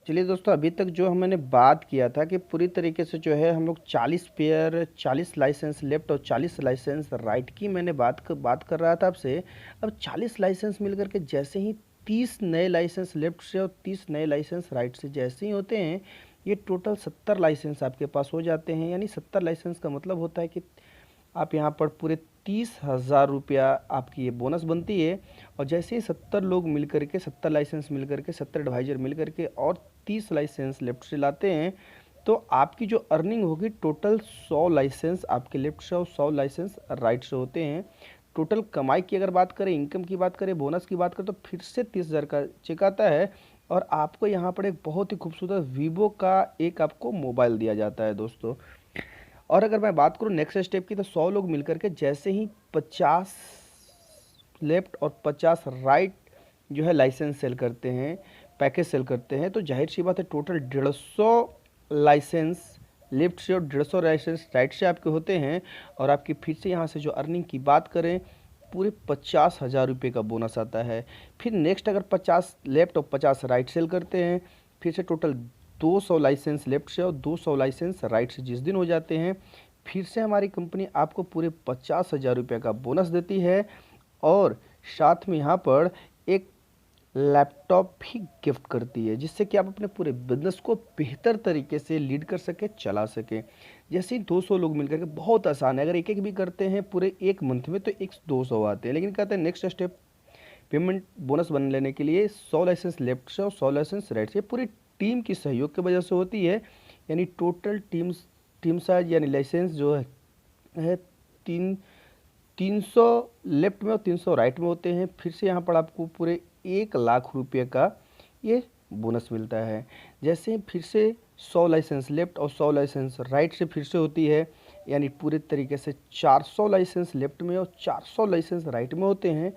चलिए दोस्तों, अभी तक जो मैंने बात किया था कि पूरी तरीके से जो है हम लोग 40 पेयर 40 लाइसेंस लेफ्ट और 40 लाइसेंस राइट की मैंने बात कर रहा था आपसे। अब 40 लाइसेंस मिल करके जैसे ही 30 नए लाइसेंस लेफ्ट से और 30 नए लाइसेंस राइट से जैसे ही होते हैं, ये टोटल 70 लाइसेंस आपके पास हो जाते हैं। यानी 70 लाइसेंस का मतलब होता है कि आप यहाँ पर पूरे 30,000 रुपया आपकी ये बोनस बनती है। और जैसे ही 70 लोग मिल करके 70 लाइसेंस मिल करके 70 एडवाइज़र मिल करके और 30 लाइसेंस लेफ्ट से लाते हैं, तो आपकी जो अर्निंग होगी टोटल 100 लाइसेंस आपके लेफ्ट से और 100 लाइसेंस राइट से होते हैं। टोटल कमाई की अगर बात करें, इनकम की बात करें, बोनस की बात करें, तो फिर से 30,000 का चेक आता है। और आपको यहाँ पर एक बहुत ही खूबसूरत वीवो का एक आपको मोबाइल दिया जाता है दोस्तों। और अगर मैं बात करूँ नेक्स्ट स्टेप की, तो 100 लोग मिलकर के जैसे ही 50 लेफ्ट और 50 राइट जो है लाइसेंस सेल करते हैं, पैकेज सेल करते हैं, तो जाहिर सी बात है टोटल 150 लाइसेंस लेफ्ट से और 150 लाइसेंस राइट से आपके होते हैं। और आपकी फिर से यहाँ से जो अर्निंग की बात करें, पूरे 50,000 रुपये का बोनस आता है। फिर नेक्स्ट अगर 50 लेफ्ट और 50 राइट सेल करते हैं, फिर से टोटल 200 लाइसेंस लेफ्ट से और 200 लाइसेंस राइट से जिस दिन हो जाते हैं, फिर से हमारी कंपनी आपको पूरे 50,000 रुपये का बोनस देती है। और साथ में यहाँ पर एक लैपटॉप भी गिफ्ट करती है, जिससे कि आप अपने पूरे बिजनेस को बेहतर तरीके से लीड कर सके, चला सके। जैसे ही 200 लोग मिलकर के, बहुत आसान है, अगर एक एक भी करते हैं पूरे एक मंथ में तो एक 200 आते हैं। लेकिन कहते हैं नेक्स्ट स्टेप पेमेंट बोनस बन लेने के लिए 100 लाइसेंस लेफ्ट से और 100 लाइसेंस राइट से पूरी टीम की सहयोग की वजह से होती है। यानी टोटल टीम साइज यानी लाइसेंस जो है तीन 300 लेफ्ट में और 300 राइट में होते हैं। फिर से यहाँ पर आपको पूरे 1,00,000 रुपये का ये बोनस मिलता है। जैसे फिर से 100 लाइसेंस लेफ्ट और 100 लाइसेंस राइट से फिर से होती है, यानी पूरे तरीके से 400 लाइसेंस लेफ्ट में और 400 लाइसेंस राइट में होते हैं।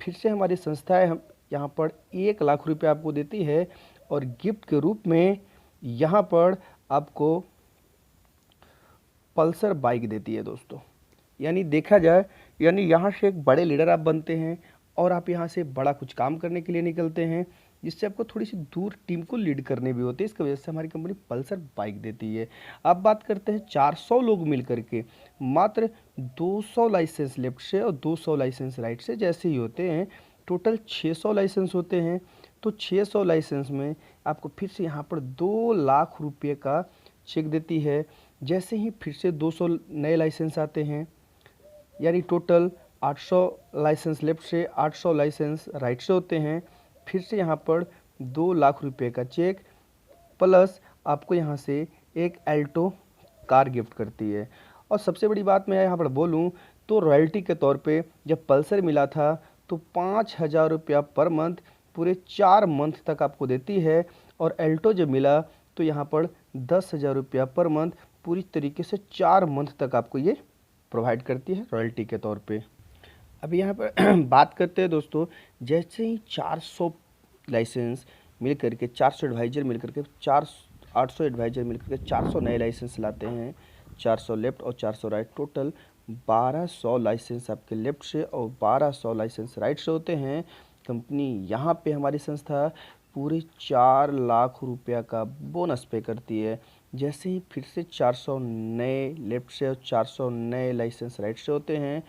फिर से हमारी संस्थाएं हम यहाँ पर 1,00,000 रुपये आपको देती है और गिफ्ट के रूप में यहाँ पर आपको पल्सर बाइक देती है दोस्तों। यानी देखा जाए, यानी यहाँ से एक बड़े लीडर आप बनते हैं और आप यहाँ से बड़ा कुछ काम करने के लिए निकलते हैं, जिससे आपको थोड़ी सी दूर टीम को लीड करने भी होती है। इसकी वजह से हमारी कंपनी पल्सर बाइक देती है। अब बात करते हैं 400 लोग मिल करके मात्र 200 लाइसेंस लेफ्ट से और 200 लाइसेंस राइट से जैसे ही होते हैं, टोटल 600 लाइसेंस होते हैं। तो 600 लाइसेंस में आपको फिर से यहाँ पर 2,00,000 रुपये का चेक देती है। जैसे ही फिर से 200 नए लाइसेंस आते हैं, यानी टोटल 800 लाइसेंस लेफ्ट से 800 लाइसेंस राइट से होते हैं। फिर से यहाँ पर 2,00,000 रुपये का चेक प्लस आपको यहाँ से एक एल्टो कार गिफ्ट करती है। और सबसे बड़ी बात मैं यहाँ पर बोलूँ तो रॉयल्टी के तौर पे जब पल्सर मिला था तो 5,000 रुपया पर मंथ पूरे 4 मंथ तक आपको देती है। और एल्टो जब मिला तो यहाँ पर 10,000 रुपया पर मंथ पूरी तरीके से 4 मंथ तक आपको ये प्रोवाइड करती है रॉयल्टी के तौर पे। अभी यहाँ पर बात करते हैं दोस्तों, जैसे ही 400 लाइसेंस मिल करके 400 एडवाइज़र मिल करके 800 एडवाइज़र मिल करके 400 नए लाइसेंस लाते हैं, 400 लेफ्ट और 400 राइट, टोटल 1,200 लाइसेंस आपके लेफ्ट से और 1,200 लाइसेंस राइट से होते हैं। कंपनी यहाँ पे हमारी संस्था पूरे 4,00,000 रुपया का बोनस पे करती है। जैसे ही फिर से 400 नए लेफ्ट से और 400 नए लाइसेंस राइट से होते हैं,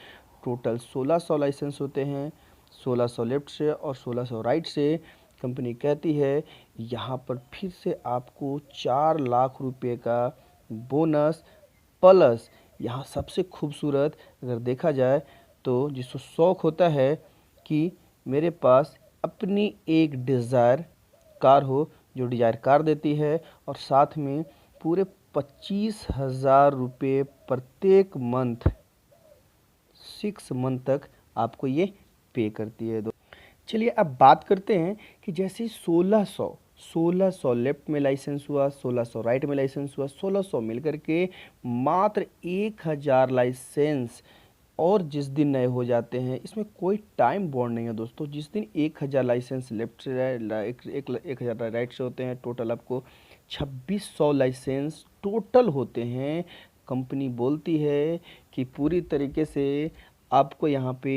टोटल 1,600 लाइसेंस होते हैं, 1,600 लेफ्ट से और 1,600 राइट से। कंपनी कहती है यहाँ पर फिर से आपको 4,00,000 रुपये का बोनस प्लस यहाँ सबसे खूबसूरत अगर देखा जाए तो जिसको शौक़ होता है कि मेरे पास अपनी एक डिज़ायर कार हो, जो डिज़ायर कार देती है। और साथ में पूरे 25,000 रुपये प्रत्येक मंथ 6 मंथ तक आपको ये पे करती है। चलिए अब बात करते हैं कि जैसे 1600 लेफ्ट में लाइसेंस हुआ, 1600 राइट में लाइसेंस हुआ, 1600 मिलकर के मात्र 1,000 लाइसेंस और जिस दिन नए हो जाते हैं, इसमें कोई टाइम बॉन्ड नहीं है दोस्तों। जिस दिन 1,000 लाइसेंस लेफ्ट से 1,000 राइट से होते हैं, टोटल आपको 2,600 लाइसेंस टोटल होते हैं। कंपनी बोलती है कि पूरी तरीके से आपको यहाँ पे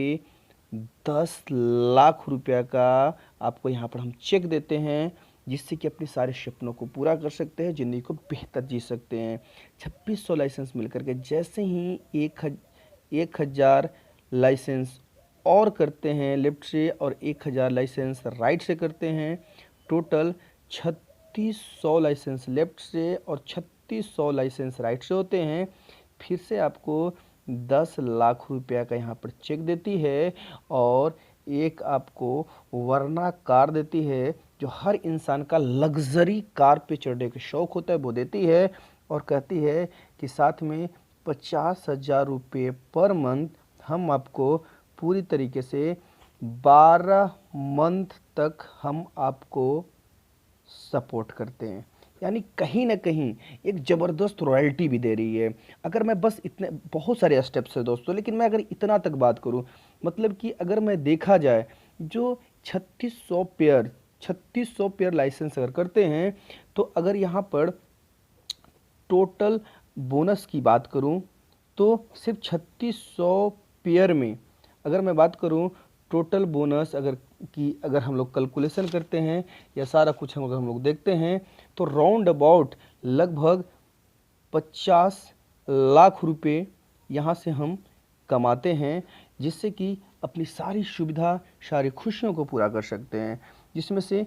10,00,000 रुपया का आपको यहाँ पर हम चेक देते हैं। जिससे कि अपने सारे सपनों को पूरा कर सकते हैं, ज़िंदगी को बेहतर जी सकते हैं। 2600 लाइसेंस मिल कर के जैसे ही 1000 लाइसेंस और करते हैं लेफ्ट से और 1000 लाइसेंस राइट से करते हैं, टोटल 3600 लाइसेंस लेफ्ट से और 3600 लाइसेंस राइट से होते हैं। फिर से आपको 10 लाख रुपया का यहाँ पर चेक देती है और एक आपको वरना कार देती है, जो हर इंसान का लग्जरी कार पे चढ़ने का शौक होता है वो देती है, और कहती है कि साथ में 50,000 रुपये पर मंथ हम आपको पूरी तरीके से 12 मंथ तक हम आपको सपोर्ट करते हैं। यानी कहीं ना कहीं एक ज़बरदस्त रॉयल्टी भी दे रही है। अगर मैं बस इतने, बहुत सारे स्टेप्स है दोस्तों, लेकिन मैं अगर इतना तक बात करूं, मतलब कि अगर मैं देखा जाए जो 3600 पेयर लाइसेंस अगर करते हैं, तो अगर यहाँ पर टोटल बोनस की बात करूं तो सिर्फ 3600 पेयर में अगर मैं बात करूं टोटल बोनस अगर हम लोग कैलकुलेशन करते हैं या सारा कुछ अगर हम लोग देखते हैं, तो राउंड अबाउट लगभग 50 लाख रुपए यहाँ से हम कमाते हैं, जिससे कि अपनी सारी सुविधा, सारी खुशियों को पूरा कर सकते हैं। जिसमें से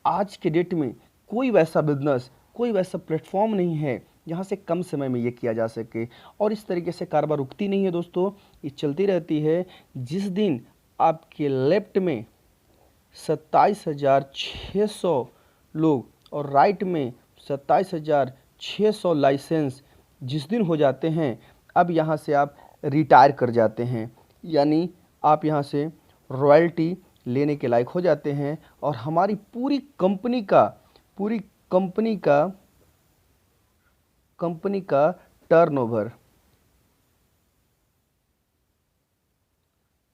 आज के डेट में कोई वैसा बिजनेस, कोई वैसा प्लेटफॉर्म नहीं है जहाँ से कम समय में ये किया जा सके। और इस तरीके से कारोबार रुकती नहीं है दोस्तों, ये चलती रहती है। जिस दिन आपके लेफ्ट में 27,600 लोग और राइट में 27,600 लाइसेंस जिस दिन हो जाते हैं, अब यहाँ से आप रिटायर कर जाते हैं, यानी आप यहाँ से रॉयल्टी लेने के लायक हो जाते हैं। और हमारी पूरी कंपनी का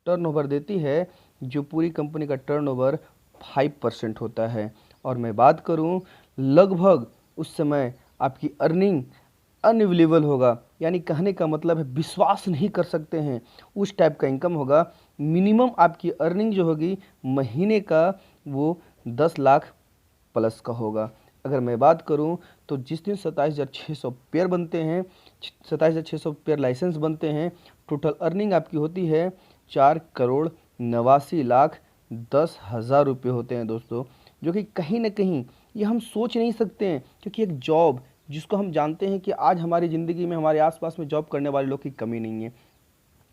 टर्नओवर देती है, जो पूरी कंपनी का टर्नओवर 5% होता है। और मैं बात करूं, लगभग उस समय आपकी अर्निंग अनबिलीवेबल होगा, यानी कहने का मतलब है विश्वास नहीं कर सकते हैं उस टाइप का इनकम होगा। मिनिमम आपकी अर्निंग जो होगी महीने का वो 10 लाख प्लस का होगा। अगर मैं बात करूं तो जिस दिन 27,600 पेयर बनते हैं, 27,600 पेयर लाइसेंस बनते हैं, टोटल अर्निंग आपकी होती है 4,89,10,000 रुपये होते हैं दोस्तों, जो कि कहीं ना कहीं ये हम सोच नहीं सकते हैं। क्योंकि एक जॉब जिसको हम जानते हैं कि आज हमारी ज़िंदगी में हमारे आसपास में जॉब करने वाले लोग की कमी नहीं है।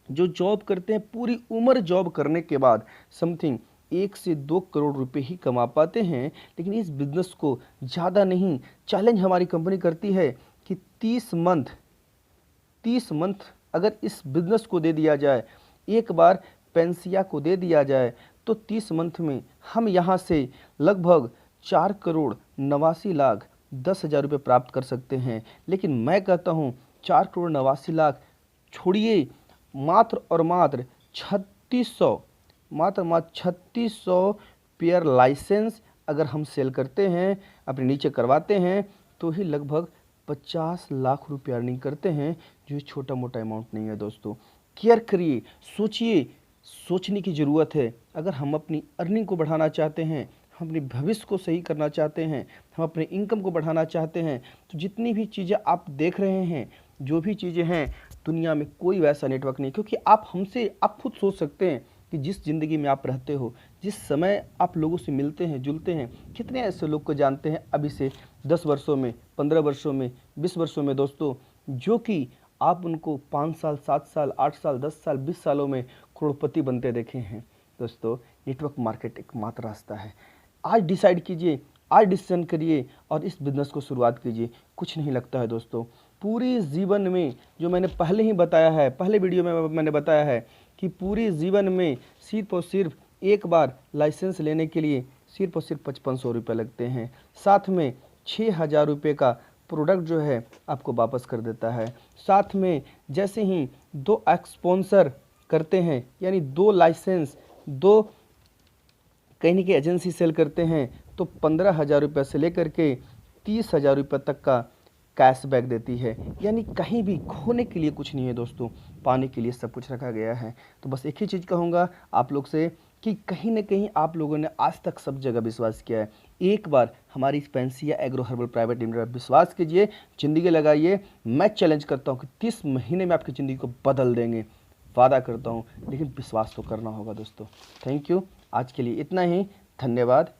जो जॉब करते हैं पूरी उम्र जॉब करने के बाद समथिंग 1 से 2 करोड़ रुपए ही कमा पाते हैं। लेकिन इस बिज़नेस को ज़्यादा नहीं, चैलेंज हमारी कंपनी करती है कि 30 मंथ अगर इस बिज़नेस को दे दिया जाए, एक बार पेंसिया को दे दिया जाए, तो 30 मंथ में हम यहाँ से लगभग 4,89,10,000 रुपये प्राप्त कर सकते हैं। लेकिन मैं कहता हूँ 4,89,00,000 छोड़िए, मात्र और मात्र 3600 पेयर लाइसेंस अगर हम सेल करते हैं, अपने नीचे करवाते हैं, तो ही लगभग 50 लाख रुपये अर्निंग करते हैं, जो छोटा मोटा अमाउंट नहीं है दोस्तों। केयर करिए, सोचिए, सोचने की ज़रूरत है। अगर हम अपनी अर्निंग को बढ़ाना चाहते हैं, हम अपने भविष्य को सही करना चाहते हैं, हम अपने इनकम को बढ़ाना चाहते हैं, तो जितनी भी चीज़ें आप देख रहे हैं, जो भी चीज़ें हैं, दुनिया में कोई वैसा नेटवर्क नहीं। क्योंकि आप खुद सोच सकते हैं कि जिस ज़िंदगी में आप रहते हो, जिस समय आप लोगों से मिलते हैं, जुलते हैं, कितने ऐसे लोग को जानते हैं अभी से 10 वर्षों में, 15 वर्षों में, 20 वर्षों में दोस्तों, जो कि आप उनको 5 साल, 7 साल, 8 साल, 10 साल, 20 सालों में करोड़पति बनते देखे हैं। दोस्तों, नेटवर्क मार्केट एकमात्र रास्ता है। आज डिसाइड कीजिए, आज डिसीजन करिए और इस बिज़नेस को शुरुआत कीजिए। कुछ नहीं लगता है दोस्तों, पूरी जीवन में, जो मैंने पहले ही बताया है, पहले वीडियो में मैंने बताया है कि पूरी जीवन में सिर्फ और सिर्फ एक बार लाइसेंस लेने के लिए सिर्फ और सिर्फ 5500 रुपये लगते हैं। साथ में 6,000 रुपये का प्रोडक्ट जो है आपको वापस कर देता है। साथ में जैसे ही 2 एक्सपोंसर करते हैं, यानी 2 लाइसेंस, 2 कहीं की एजेंसी सेल करते हैं, तो 15,000 रुपये से लेकर के 30,000 रुपये तक का कैशबैक देती है। यानी कहीं भी खोने के लिए कुछ नहीं है दोस्तों, पाने के लिए सब कुछ रखा गया है। तो बस एक ही चीज़ कहूँगा आप लोग से कि कहीं ना कहीं आप लोगों ने आज तक सब जगह विश्वास किया है, एक बार हमारी स्पेंसिया एग्रो हर्बल प्राइवेट लिमिटेड पर विश्वास कीजिए, ज़िंदगी लगाइए। मैं चैलेंज करता हूँ कि 30 महीने में आपकी ज़िंदगी को बदल देंगे, वादा करता हूँ, लेकिन विश्वास तो करना होगा दोस्तों। थैंक यू, आज के लिए इतना ही, धन्यवाद।